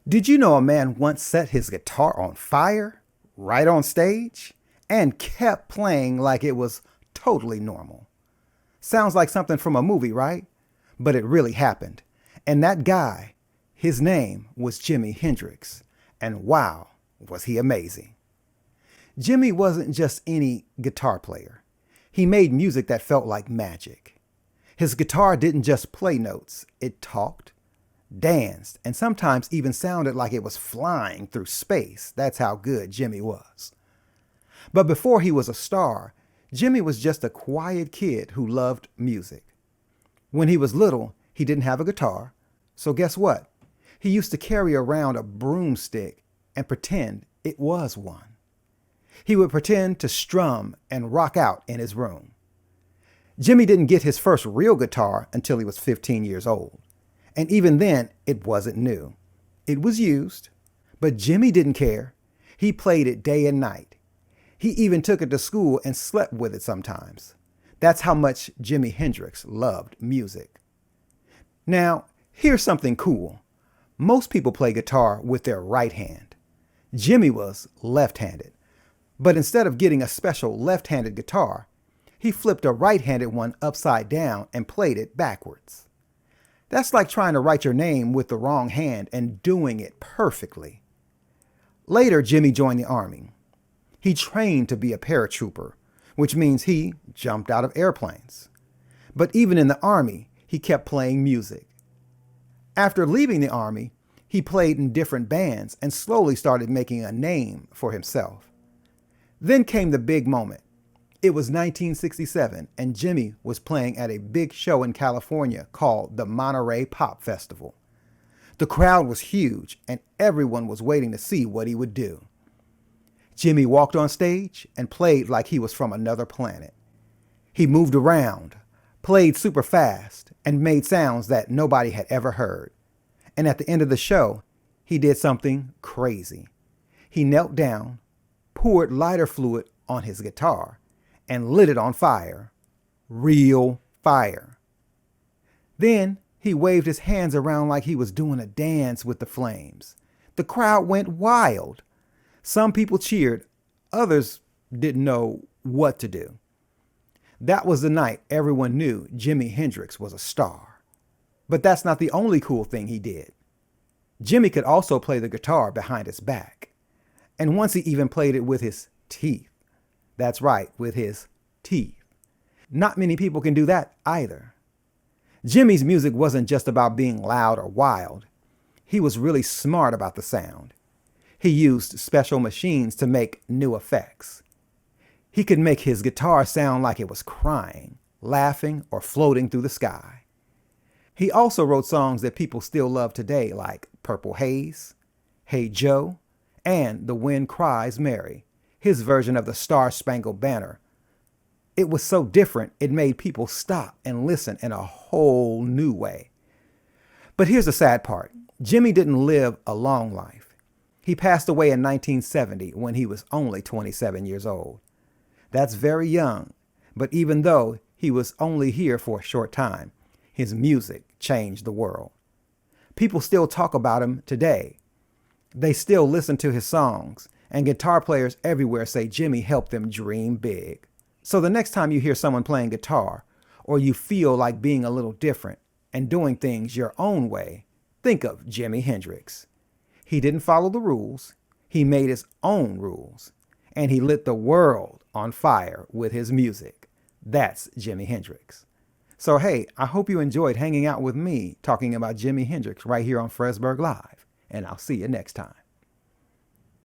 Did you know a man once set his guitar on fire right on stage and kept playing like it was totally normal? Sounds like something from a movie, right? But it really happened. And that guy, his name was Jimi Hendrix. And wow, was he amazing. Jimi wasn't just any guitar player. He made music that felt like magic. His guitar didn't just play notes, it talked, danced, and sometimes even sounded like it was flying through space. That's how good Jimi was. But before he was a star, Jimi was just a quiet kid who loved music. When he was little, he didn't have a guitar, so guess what? He used to carry around a broomstick and pretend it was one. He would pretend to strum and rock out in his room. Jimi didn't get his first real guitar until he was 15 years old. And even then, it wasn't new. It was used, but Jimi didn't care. He played it day and night. He even took it to school and slept with it sometimes. That's how much Jimi Hendrix loved music. Now, here's something cool. Most people play guitar with their right hand. Jimi was left-handed. But instead of getting a special left-handed guitar, he flipped a right-handed one upside down and played it backwards. That's like trying to write your name with the wrong hand and doing it perfectly. Later, Jimi joined the Army. He trained to be a paratrooper, which means he jumped out of airplanes. But even in the Army, he kept playing music. After leaving the Army, he played in different bands and slowly started making a name for himself. Then came the big moment. It was 1967, and Jimi was playing at a big show in California called the Monterey Pop Festival. The crowd was huge, and everyone was waiting to see what he would do. Jimi walked on stage and played like he was from another planet. He moved around, played super fast, and made sounds that nobody had ever heard. And at the end of the show, he did something crazy. He knelt down, poured lighter fluid on his guitar, and lit it on fire. Real fire. Then he waved his hands around like he was doing a dance with the flames. The crowd went wild. Some people cheered, others didn't know what to do. That was the night everyone knew Jimi Hendrix was a star. But that's not the only cool thing he did. Jimi could also play the guitar behind his back. And once he even played it with his teeth. That's right, with his teeth. Not many people can do that either. Jimi's music wasn't just about being loud or wild. He was really smart about the sound. He used special machines to make new effects. He could make his guitar sound like it was crying, laughing, or floating through the sky. He also wrote songs that people still love today, like Purple Haze, Hey Joe, and The Wind Cries Mary, his version of the Star-Spangled Banner. It was so different, it made people stop and listen in a whole new way. But here's the sad part. Jimi didn't live a long life. He passed away in 1970 when he was only 27 years old. That's very young, but even though he was only here for a short time, his music changed the world. People still talk about him today. They still listen to his songs, and guitar players everywhere say Jimi helped them dream big. So the next time you hear someone playing guitar, or you feel like being a little different and doing things your own way, think of Jimi Hendrix. He didn't follow the rules, he made his own rules, and he lit the world on fire with his music. That's Jimi Hendrix. So hey, I hope you enjoyed hanging out with me talking about Jimi Hendrix right here on Fresburg Live, and I'll see you next time.